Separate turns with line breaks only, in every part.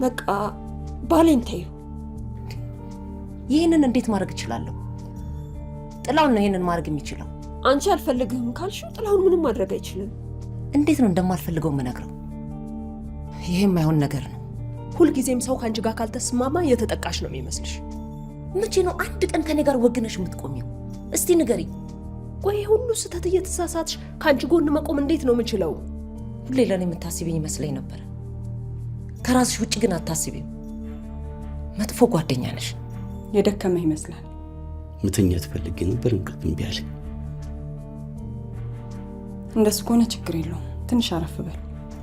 በቃ ባሌን ተይው።
ይሄንን እንዴት ማድረግ እችላለሁ? ጥላውን ነው ይሄንን ማድረግ የሚችለው።
አንቺ አልፈልግህም ካልሽው ጥላውን ምንም ማድረግ አይችልም።
እንዴት ነው እንደማልፈልገው የምነግረው? ይሄም አይሆን ነገር ነው።
ሁልጊዜም ሰው ካንቺ ጋር ካልተስማማ የተጠቃሽ ነው የሚመስልሽ።
መቼ ነው አንድ ቀን ከኔ ጋር ወግነሽ የምትቆሚው? እስቲ ንገሪ።
ቆይ ሁሉ ስህተት እየተሳሳትሽ ካንቺ ጎን መቆም እንዴት ነው የምችለው?
ሁሌ ለኔ የምታስቢኝ ይመስለኝ ነበር። ከራስሽ ውጭ ግን አታስቢም። መጥፎ ጓደኛ ነሽ።
የደከመህ ይመስላል።
መተኛት ፈልጌ ነበር፣ እንቅልፍ እምቢ አለኝ።
እንደሱ ከሆነ ችግር የለውም፣ ትንሽ አረፍ በል።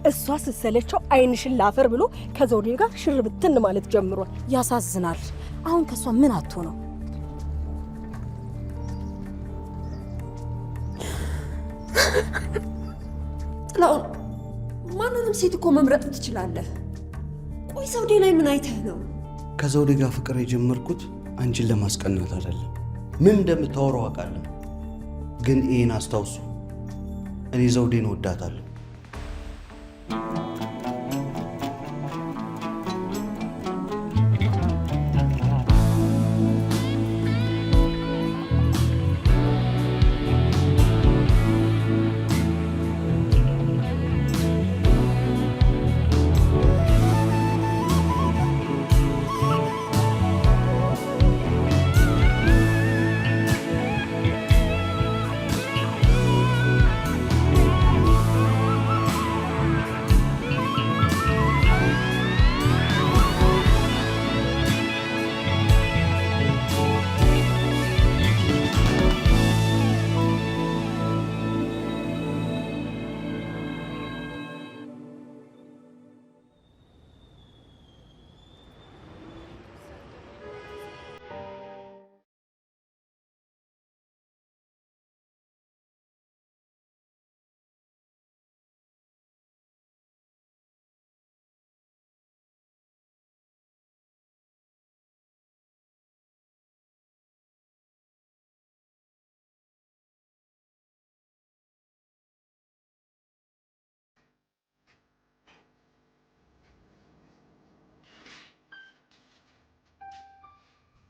እሷ ስትሰለቸው አይንሽን ላፈር ብሎ ከዘውዴ ጋር ሽር ብትን ማለት ጀምሯል።
ያሳዝናል። አሁን ከሷ ምን አጥቶ ነው?
ጥላውን ማንንም ሴት እኮ መምረጥ ትችላለህ። ቆይ ዘውዴ ላይ ምን አይተህ ነው?
ከዘውዴ ጋር ፍቅር የጀመርኩት አንቺን ለማስቀናት አይደለም። ምን እንደምታወራው አውቃለሁ፣ ግን ይሄን አስታውሱ፣ እኔ ዘውዴን ወዳታለሁ።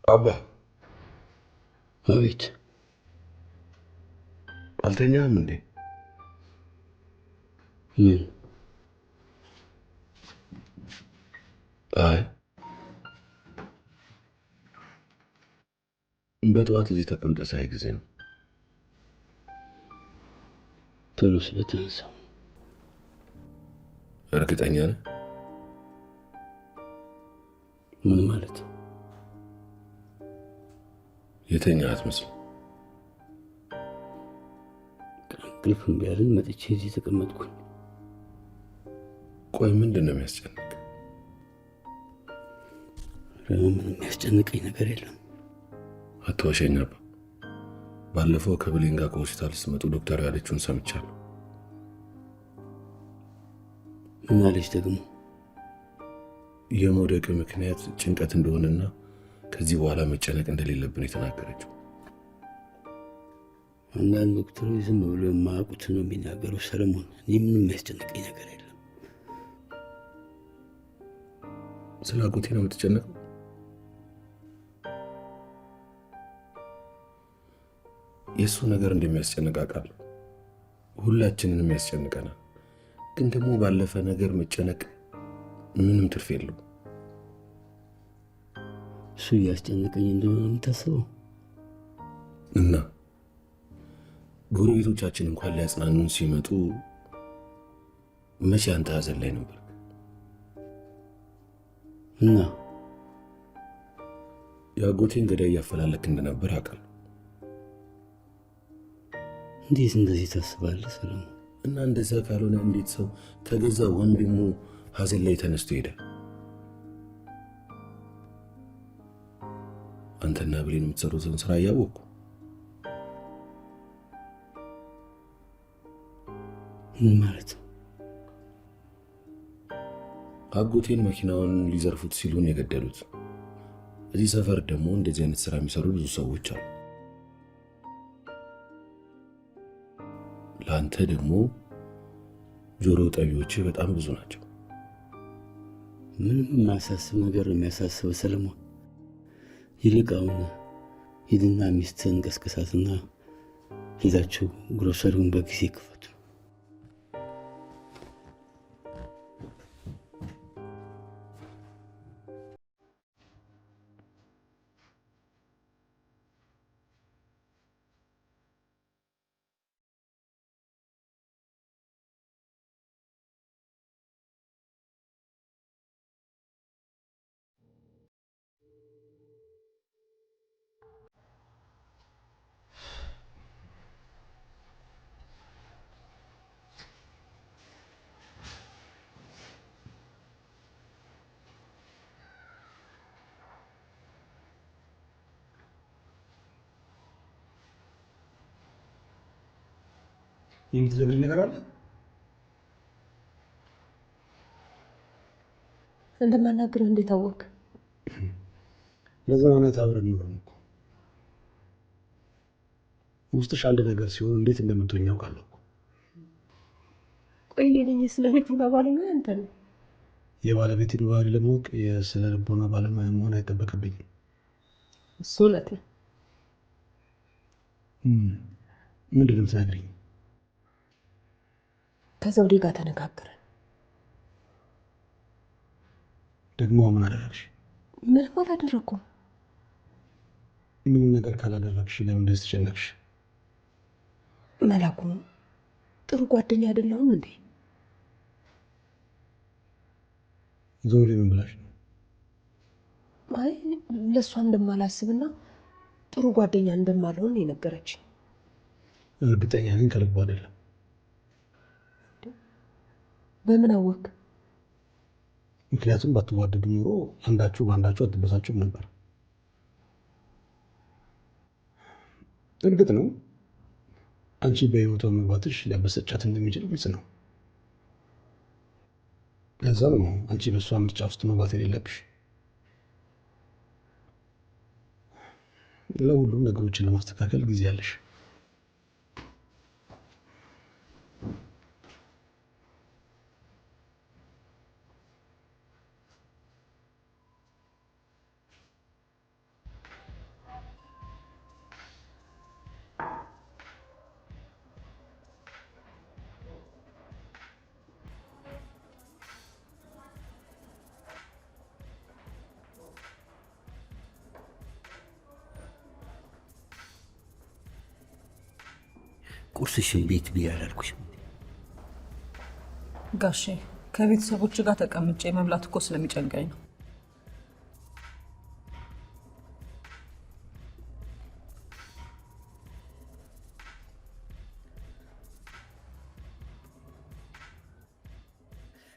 አባ
አቤት።
አልተኛም እንዴ?
ምን?
አይ በጠዋት እዚህ ተቀምጠ ሳይ ጊዜ ነው
ቶሎ ስለተነሳው።
እርግጠኛ ነህ?
ምን ማለት?
የተኛ አትመስል።
እንቅልፍ እምቢ አለኝ፣ መጥቼ እዚህ ተቀመጥኩኝ።
ቆይ ምንድን ነው የሚያስጨንቅ?
ምንም የሚያስጨንቀኝ ነገር የለም።
አትዋሸኝ አባ። ባለፈው ከብሌን ጋር ከሆስፒታል ስትመጡ ዶክተር ያለችውን ሰምቻለሁ።
ምን አለች ደግሞ?
የመውደቅ ምክንያት ጭንቀት እንደሆነና ከዚህ በኋላ መጨነቅ እንደሌለብን የተናገረችው።
አንዳንድ ዶክተሮች ዝም ብሎ የማያውቁትን ነው የሚናገረው ሰለሞን። እኔ ምንም የሚያስጨንቀኝ ነገር የለም።
ስለ አጎቴ ነው የምትጨነቀው? የእሱ ነገር እንደሚያስጨንቅ አውቃለሁ። ሁላችንንም ያስጨንቀናል። ግን ደግሞ ባለፈ ነገር መጨነቅ ምንም ትርፍ የለውም።
እሱ እያስጨነቀኝ እንደሆነ የምታስበው?
እና ጎረቤቶቻችን እንኳን ሊያጽናኑን ሲመጡ መቼ አንተ ሀዘን ላይ ነበር?
እና
የአጎቴን ገዳይ እያፈላለክ እንደነበር አውቃለሁ።
እንዴት እንደዚህ ታስባለህ ሰለሞን?
እና እንደዛ ካልሆነ እንዴት ሰው ከገዛ ወንድሙ ሀዘን ላይ ተነስቶ ይሄዳል? አንተና ብሌን የምትሰሩትን ስራ እያወቅኩ
ምን ማለት ነው?
አጎቴን መኪናውን ሊዘርፉት ሲሉን የገደሉት። እዚህ ሰፈር ደግሞ እንደዚህ አይነት ስራ የሚሰሩ ብዙ ሰዎች አሉ። ለአንተ ደግሞ ጆሮ ጠቢዎች በጣም ብዙ ናቸው።
ምንም የማያሳስብ ነገር ነው የሚያሳስበው ሰለሞን። ይልቅ አሁን ሂድና ሚስትህን ቀስቅሳትና ሂዳችሁ ግሮሰሪውን በጊዜ ክፈቱ።
የምትዘግኝ ነገር አለ?
እንደማናግርህ እንዴት አወቅ?
ለዘመናት አብረን ኖረን እኮ ውስጥሽ አንድ ነገር ሲሆን እንዴት እንደምትሆኝ አውቃለሁ።
ቆይ ልኝ ስለ ልቦና ባለሙያ አንተ ነው?
የባለቤቴን ባህሪ ለማወቅ የስነ ልቦና ባለሙያ መሆን አይጠበቅብኝም።
እሱ እውነት ነው።
ምንድን ነው የምትነግሪኝ?
ከዘውዴ ጋር ተነጋገርን።
ደግሞ ምን አደረግሽ?
ምንም አላደረኩም።
ምንም ነገር ካላደረግሽ ለምን እንደዚህ ተጨነቅሽ?
መላኩ ጥሩ ጓደኛ አይደለሁም እንዴ?
ዘውዴ ምን ብላሽ ነው?
አይ ለእሷ እንደማላስብና ጥሩ ጓደኛ እንደማልሆን የነገረችኝ።
እርግጠኛ ነኝ ከልቡ አይደለም።
በምን አወቅ?
ምክንያቱም ባትዋደዱ ኑሮ አንዳችሁ በአንዳችሁ አትበሳጩም ነበር። እርግጥ ነው አንቺ በህይወቷ መግባትሽ ሊያበሰጫት እንደሚችል ግልጽ ነው። ለዛም ነው አንቺ በእሷ ምርጫ ውስጥ መግባት የሌለብሽ። ለሁሉም ነገሮችን ለማስተካከል ጊዜ አለሽ።
ቁርስሽን ቤት ብዬ አላልኩሽም?
ጋሼ ከቤተሰቦች ጋር ተቀምጬ መብላት እኮ ስለሚጨንቀኝ ነው።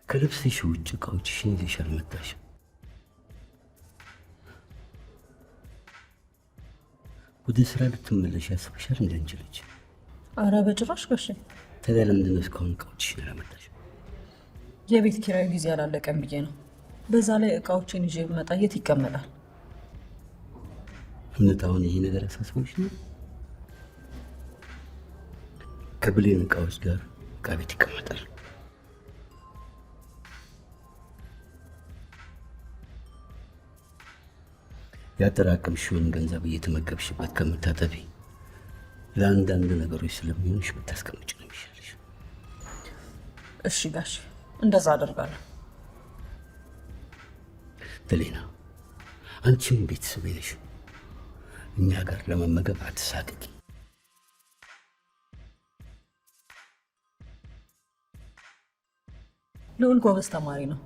ከልብስሽ ውጭ እቃዎችሽን ይዘሽ አልመጣሽም። ወደ ስራ ልትመለሽ ያስብሻል እንደ አንቺ ልጅ?
አረ በጭራሽ ጋሼ።
ታዲያ ለምንድን ነው እስካሁን እቃዎችሽን ያላመጣሽም?
የቤት ኪራዩ ጊዜ አላለቀም ብዬ ነው። በዛ ላይ እቃዎችን ይዤ ብመጣ የት ይቀመጣል?
እውነት አሁን ይሄ ነገር አሳስቦሽ ነው? ከብሌን እቃዎች ጋር እቃ ቤት ይቀመጣል። ያጠራቀምሽውን ገንዘብ እየተመገብሽበት ከምታጠፊ ለአንዳንድ ነገሮች ስለሚሆንሽ ብታስቀምጭ ነው የሚሻልሽ።
እሺ ጋሽ፣ እንደዛ አደርጋለሁ።
ተሌና፣ አንቺም ቤተሰብ ነሽ። እኛ ጋር ለመመገብ አትሳቀቂ።
ልዑል ጎበዝ ተማሪ ነው።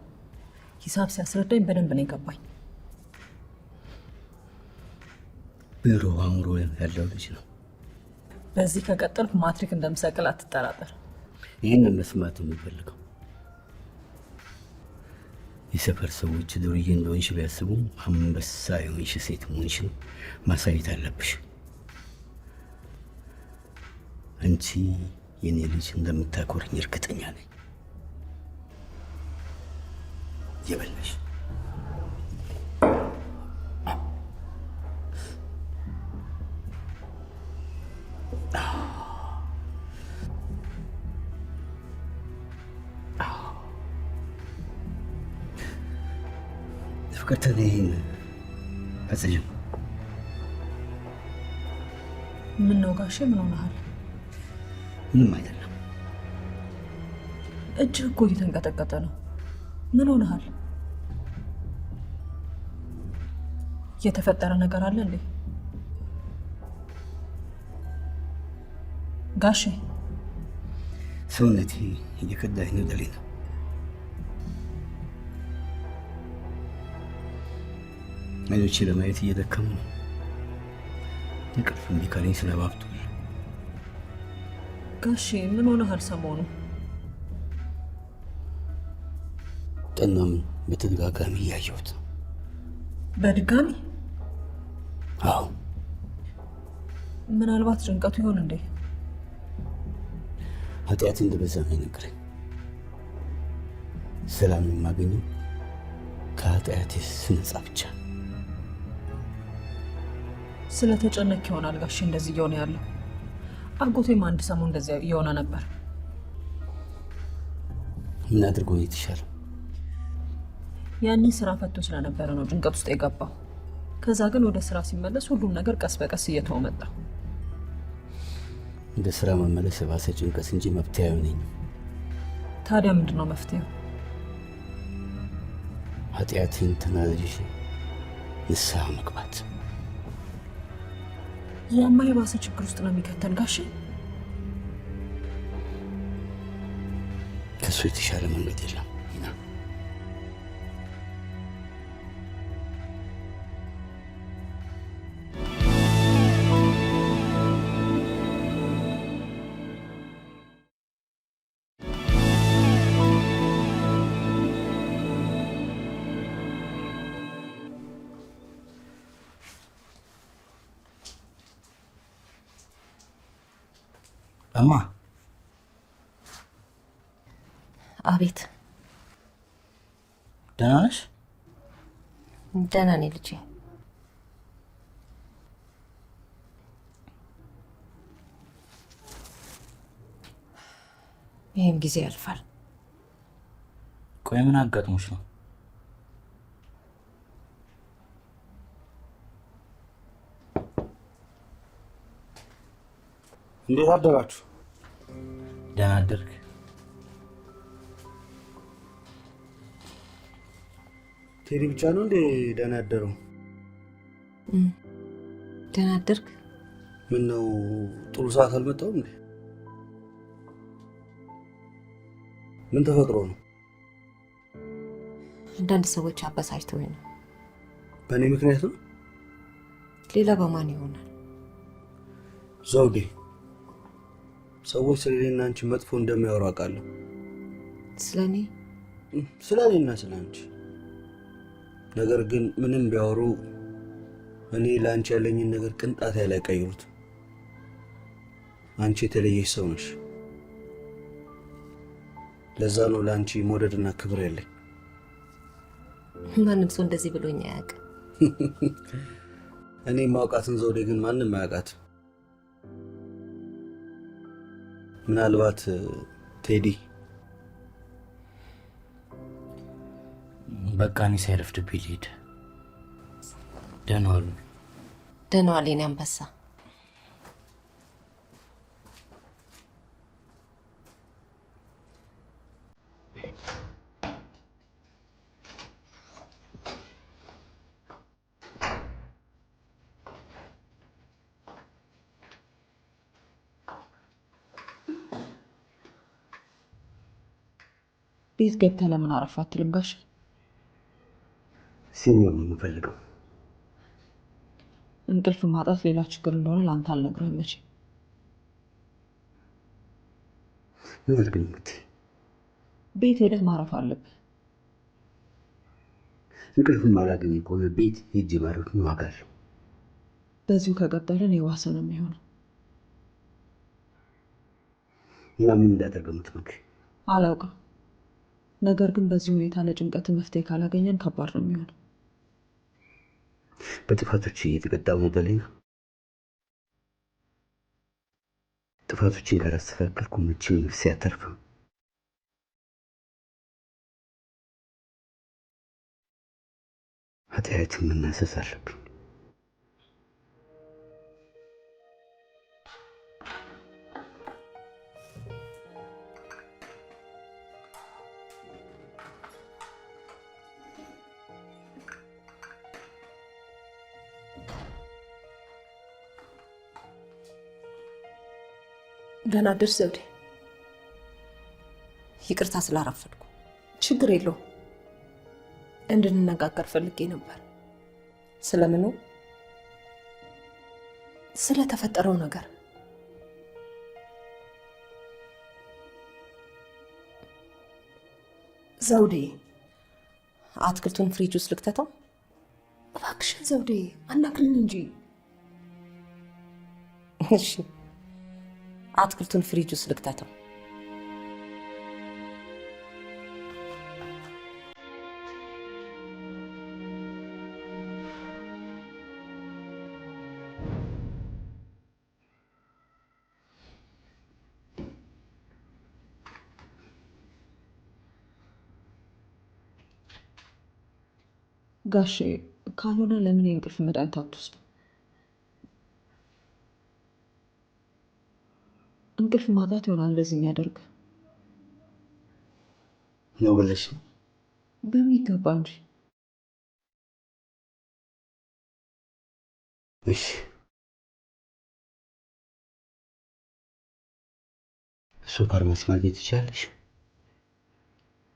ሂሳብ ሲያስረዳኝ በደንብ ነው የገባኝ።
ብሩህ አእምሮ ያለው ልጅ ነው።
በዚህ ከቀጠልኩ ማትሪክ እንደምሰቅል አትጠራጠር።
ይህን መስማት የምፈልገው የሰፈር ሰዎች ዱርዬ እንደሆንሽ ቢያስቡ አንበሳ የሆንሽ ሴት መሆንሽን ማሳየት አለብሽ። አንቺ የኔ ልጅ እንደምታኮርኝ እርግጠኛ ነኝ። የበላሽ ፍቅርተ ይህን አጽጅም
ምን ነው ጋሼ? ምን ሆነሃል?
ምንም አይደለም።
እጅህ እኮ እየተንቀጠቀጠ ነው። ምን ሆነሃል? የተፈጠረ ነገር አለ እንዴ ጋሼ?
ሰውነቴ እየከዳኝ ነው ደሊና። አይኖቼ ለማየት እየደከሙ ነው። እንቅልፍ እምቢ ካለኝ ስለባብቷል።
ጋሼ ምን ሆነሃል ሰሞኑ?
ጠናም በተደጋጋሚ እያየሁት።
በድጋሚ?
አዎ።
ምናልባት ጭንቀቱ ይሆን እንዴ?
ኃጢአት እንደበዛ ነው የነገረኝ። ሰላም የማገኘው ከኃጢአቴ ስነጻ ብቻ።
ስለተጨነቅ ይሆናል ጋሼ እንደዚህ እየሆነ ያለው። አጎቴም አንድ ሰሞን እንደዚህ እየሆነ ነበር።
ምን አድርጎ ነው የተሻለው?
ያኔ ስራ ፈቶ ስለነበረ ነው ጭንቀት ውስጥ የገባው። ከዛ ግን ወደ ስራ ሲመለስ ሁሉም ነገር ቀስ በቀስ እየተወ መጣ።
ወደ ስራ መመለስ የባሰ ጭንቀት እንጂ መፍትሄ አይሆነኝም።
ታዲያ ምንድን ነው መፍትሄው?
ኃጢአቴን ተናዝዤ ንስሐ መግባት።
ያማ የባሰ ችግር ውስጥ ነው የሚከተን ጋሼ።
ከሱ የተሻለ መንገድ የለም።
እማ።
አቤት።
ደህና ነሽ?
ደህና ነኝ ልጄ። ይህም ጊዜ ያልፋል።
ቆይ ምን አጋጥሞሽ ነው? እንዴት አደራችሁ? ደህና አደርክ? ቴዲ ብቻ ነው እንዴ ደህና አደረው?
ደህና አደርክ?
ምን ነው ጥሩ ሰዓት አልመጣሁም እንዴ? ምን ተፈጥሮ ነው?
አንዳንድ ሰዎች አበሳጭተውኝ ነው።
በእኔ ምክንያት ነው?
ሌላ በማን ይሆናል?
ዘውዴ፣ ሰዎች ስለኔና አንቺ መጥፎ እንደሚያወሩ አውቃለሁ።
ስለኔ?
ስለኔና ስለ አንቺ። ነገር ግን ምንም ቢያወሩ እኔ ለአንቺ ያለኝን ነገር ቅንጣት ያህል አይቀይሩት። አንቺ የተለየሽ ሰው ነሽ። ለዛ ነው ለአንቺ መውደድና ክብር ያለኝ።
ማንም ሰው እንደዚህ ብሎኝ አያውቅም።
እኔ ማውቃትን ዘውዴ ግን ማንም አያውቃትም። ምናልባት ቴዲ።
በቃ እኔ ሳይረፍድብኝ ልሂድ። ደህና ዋሉ።
ደህና ዋል የኔ አንበሳ።
ቤት ገብተህ ለምን አረፍ አትልም ጋሼ?
ሲኒየር ነው የምፈልገው።
እንቅልፍ ማጣት ሌላ ችግር እንደሆነ ለአንተ አልነግርህም መቼ።
ምን አልከኝ?
ቤት ሄደህ ማረፍ አለብህ።
እንቅልፍ ማላገኝ ከሆነ ቤት ሄጄ ማረፍ ምን ዋጋ አለው?
በዚሁ ከቀጠልን የዋሰ ነው የሚሆነው።
እና ምን እንዳደረገሙት ምክር
አላውቅም። ነገር ግን በዚህ ሁኔታ ለጭንቀት መፍትሄ ካላገኘን ከባድ ነው የሚሆነው።
በጥፋቶች እየተቀጣሁ ነው ደሊና። ጥፋቶችን ካላስተካከልኩ መቼም ነፍሴ አተርፍም። ኃጢአትን መናሰስ አለብኝ።
ደህና አደርሽ ዘውዴ። ይቅርታ ስላረፈድኩ።
ችግር የለውም።
እንድንነጋገር ፈልጌ ነበር። ስለምኑ?
ስለተፈጠረው ነገር።
ዘውዴ፣ አትክልቱን ፍሪጅ ውስጥ ልክተተው?
እባክሽን ዘውዴ አናግሪኝ እንጂ።
እሺ፣ አትክልቱን ፍሪጅ ውስጥ ልክተተው።
ጋሼ ካልሆነ ለምን የእንቅልፍ መድኃኒት አትወስድ? እንቅልፍ ማጣት ይሆናል እንደዚህ የሚያደርግ
ነው ብለሽ?
በሚገባ እንጂ።
እሺ፣ እሱ ፋርማሲ ማግኘት ትችላለሽ?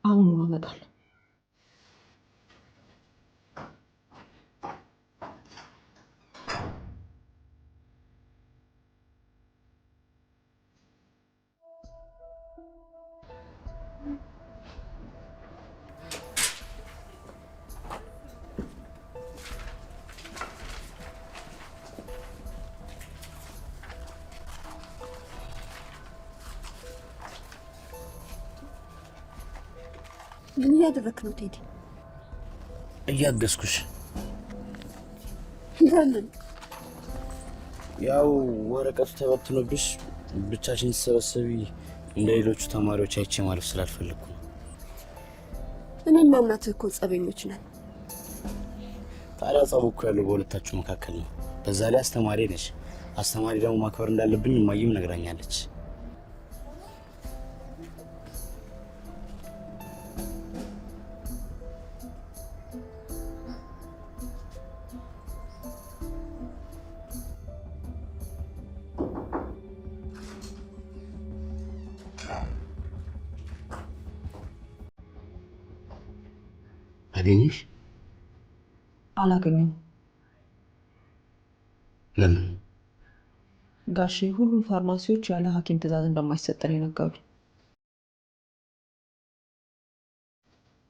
አሁን አመጣለሁ።
ምን እያደረክ ነው ቴዲ?
እያገዝኩሽ።
ለምን?
ያው ወረቀቱ ተበትኖብሽ ብቻችን ተሰበሰቢ እንደ ሌሎቹ ተማሪዎች አይቼ ማለፍ ስላልፈለኩ ነው።
እኔና እናትህ እኮ ጸበኞች ነን።
ታዲያ ጸቡ እኮ ያለው በሁለታችሁ መካከል ነው። በዛ ላይ አስተማሪ ነሽ። አስተማሪ ደግሞ ማክበር እንዳለብኝ እማዬም ነግራኛለች።
አገኘሽ?
አላገኘም።
ለምን?
ጋሼ ሁሉም ፋርማሲዎች ያለ ሐኪም ትዕዛዝ እንደማይሰጠን የነገሩ።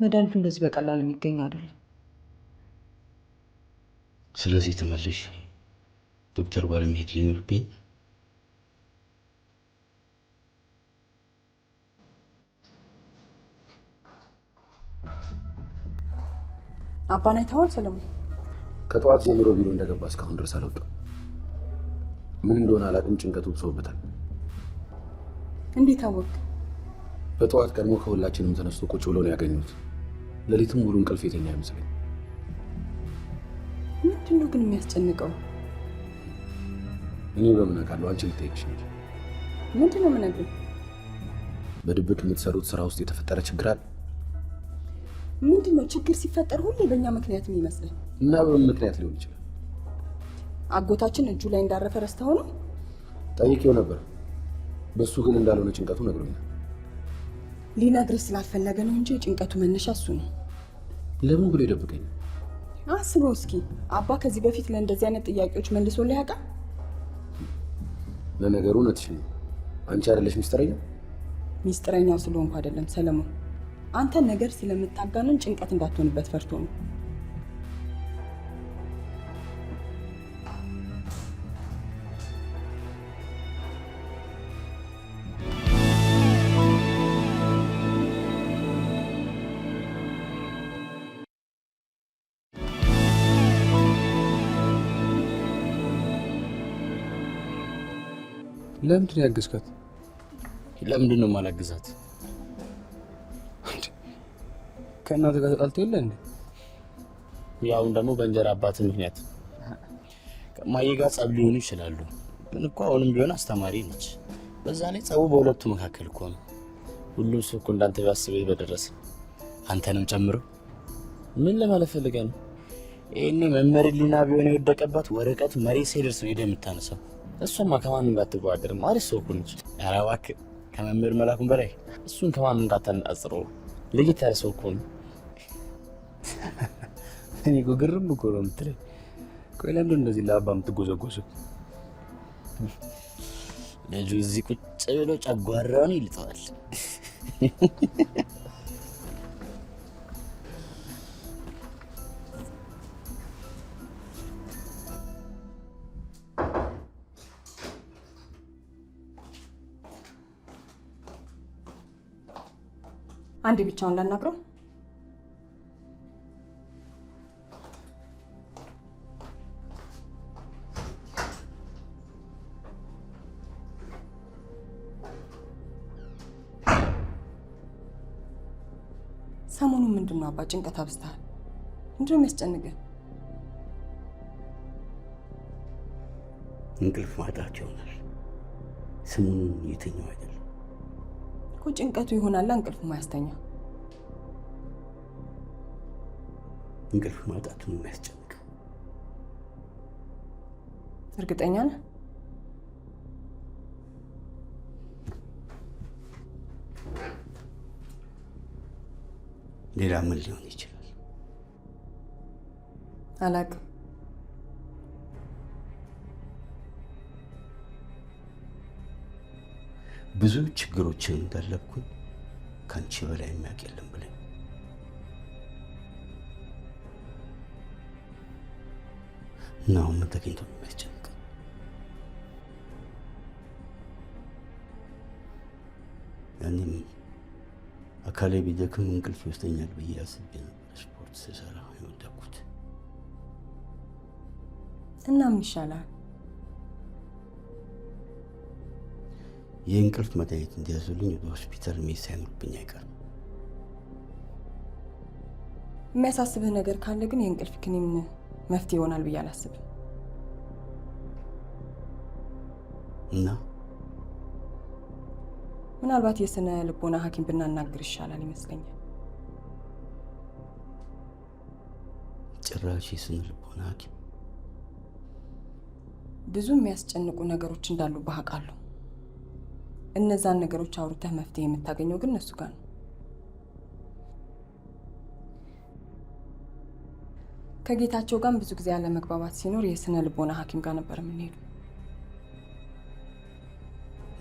መድኃኒቱ እንደዚህ በቀላል የሚገኝ አይደለም።
ስለዚህ ተመለሽ ዶክተር ባለመሄድ ሊኖርብኝ።
አባን አይተኸዋል ሰለሞን?
ከጠዋት ጀምሮ ቢሮ እንደገባ እስካሁን ድረስ አልወጣም። ምን እንደሆነ አላውቅም። ጭንቀቱ ብሶበታል።
እንዴት አወቅ?
በጠዋት ቀድሞ ከሁላችንም ተነስቶ ቁጭ ብሎ ነው ያገኘሁት። ሌሊትም ሙሉ እንቅልፍ የተኛ አይመስለኝ።
ምንድን ነው ግን የሚያስጨንቀው?
እኔ በምን አውቃለሁ? አንቺ ልጠይቅሽ እንጂ።
ምንድን ነው የምነግርህ?
በድብቅ የምትሰሩት ስራ ውስጥ የተፈጠረ ችግር አለ?
ምንድን ነው ችግር ሲፈጠር ሁሌ በእኛ ምክንያት የሚመስልህ?
እና በምን ምክንያት ሊሆን ይችላል?
አጎታችን እጁ ላይ እንዳረፈ ረስተኸው ነው?
ጠይቄው ነበር። በሱ ግን እንዳልሆነ ጭንቀቱ ነግሮኛል።
ሊነግርህ ስላልፈለገ ነው እንጂ ጭንቀቱ መነሻ እሱ ነው።
ለምን ብሎ ይደብቀኝ?
አስበው እስኪ አባ ከዚህ በፊት ለእንደዚህ አይነት ጥያቄዎች መልሶልህ ያውቃል?
ለነገሩ እውነትሽን ነው። አንቺ አይደለሽ ሚስጥረኛ?
ሚስጥረኛው ስለሆንኩ አይደለም ሰለሞን፣ አንተ ነገር ስለምታጋንን ጭንቀት እንዳትሆንበት ፈርቶ ነው።
ለምንድን ነው ያገዝካት?
ለምንድን ነው የማላግዛት?
ከእናትህ ጋር ተጣልተህ የለ እንዴ?
ያውን ደግሞ በእንጀራ አባት ምክንያት ከማዬ ጋር ጸብ ሊሆኑ ይችላሉ። ግን እኮ አሁንም ቢሆን አስተማሪ ነች። በዛ ላይ ጸቡ በሁለቱ መካከል እኮ ነው። ሁሉም ሰው እኮ እንዳንተ ቢያስበው በደረሰ አንተንም ጨምሮ። ምን ለማለት ፈልገህ ነው? ይሄኔ መምህር ሊና ቢሆን የወደቀባት ወረቀት መሬት ሳይደርስ ነው ሄደህ የምታነሳው። እሷማ ከማንም ጋር አትዋደድም። አሪፍ ሰው እኮ ነች። ኧረ እባክህ ከመምህር መላኩም በላይ እሱን ከማንም ጋር አታነጻጽረው። ለየት ያለ ሰው እኮ ነው። እኔ እኮ ግርም እኮ ነው የምትለኝ። ቆይ ለምንድን እንደዚህ ለአባ የምትጎዘጎዘው? ልጁ እዚህ ቁጭ ብሎ ጨጓራውን ይልጠዋል።
አንዴ ብቻውን ላናግረው። ሰሞኑን ምንድን ነው አባ ጭንቀት አብዝተሃል? ምንድን ነው የሚያስጨንቅህ?
እንቅልፍ ማጣት ይሆናል። ስሙን የተኛው አይደለም
እኮ ጭንቀቱ ይሆናል እንቅልፍ ማያስተኛ።
እንቅልፍ ማጣቱን የሚያስጨንቀው
እርግጠኛ ነህ?
ሌላ ምን ሊሆን ይችላል?
አላውቅም።
ብዙ ችግሮችን እንዳለብኩኝ ከአንቺ በላይ የሚያውቅ የለም ብለኝ እና አሁን ምን ተገኝቶ ነው የሚያስጨንቀኝ? ያኔም አካሌ ቢደክም እንቅልፍ ይወስደኛል ብዬ አስቤ ነበር ስፖርት ስሰራ የወደኩት።
እና ምን ይሻላል?
የእንቅልፍ መድኃኒት እንዲያዙልኝ ወደ ሆስፒታል መሄድ ሳይኖርብኝ አይቀርም።
የሚያሳስብህ ነገር ካለ ግን የእንቅልፍ ክኒን መፍትሄ ይሆናል ብዬ አላስብም።
እና
ምናልባት የስነ ልቦና ሐኪም ብናናግር ይሻላል ይመስለኛል።
ጭራሽ የስነ ልቦና ሐኪም?
ብዙ የሚያስጨንቁ ነገሮች እንዳሉ አውቃለሁ። እነዛን ነገሮች አውርተህ መፍትሄ የምታገኘው ግን እነሱ ጋር ነው። ከጌታቸው ጋር ብዙ ጊዜ ያለመግባባት ሲኖር የስነ ልቦና ሐኪም ጋር ነበር የምንሄደው።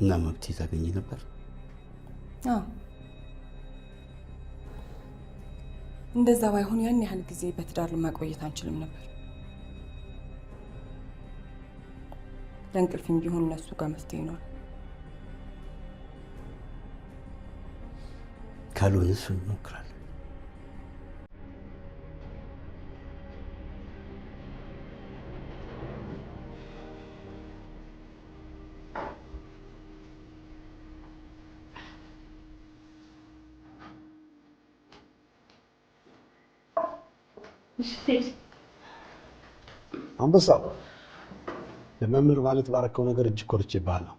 እና መፍትሄ ታገኝ ነበር?
አዎ። እንደዛ ባይሆን ያን ያህል ጊዜ በትዳር ማቆየት አንችልም ነበር። ለእንቅልፍም ቢሆን እነሱ ጋር መፍትሄ ይኖራል።
ካልሆነ እሱን እንሞክራለን።
አንበሳው ለመምህር ማለት ባረከው ነገር እጅግ ኮርቼብሃለሁ።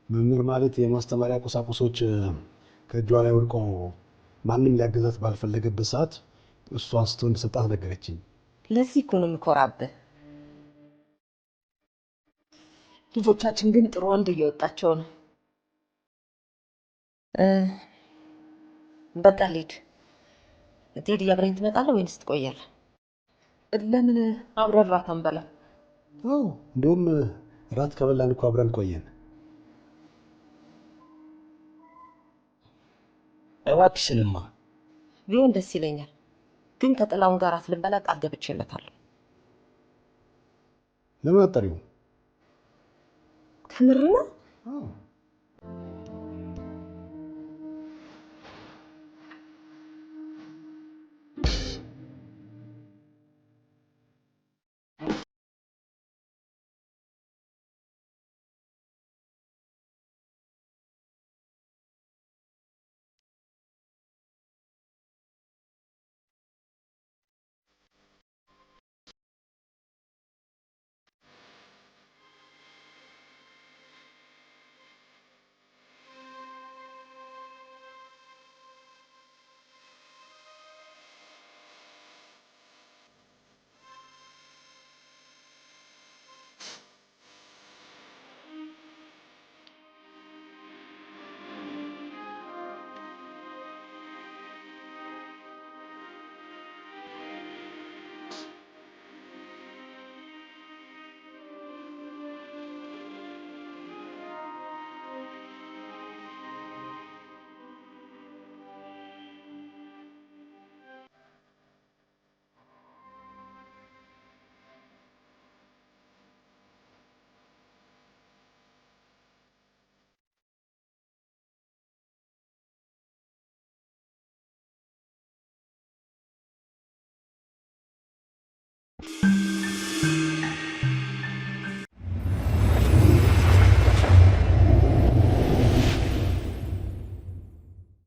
መምህር ማለት የማስተማሪያ ቁሳቁሶች ከእጇ ላይ ወድቆ ማንም ሊያገዛት ባልፈለገበት ሰዓት እሱ አንስቶ እንደሰጣት ነገረችኝ።
ለዚህ እኮ ነው የምኮራብህ። ልጆቻችን ግን ጥሩ ወንድ እየወጣቸው ነው። በቃ ልሂድ። ቴዲ አብረኝ ትመጣለህ ወይንስ ትቆያለህ? ለምን አብረን እራት አንበላም?
እንደውም እራት ከበላን እኮ አብረን ቆየን።
እባክሽንማ
ቢሆን ደስ ይለኛል፣ ግን ከጥላውን ጋር ልንበላ ቃል ገብቼለታለሁ።
ለምን አጠሪው?
ከምር ነው?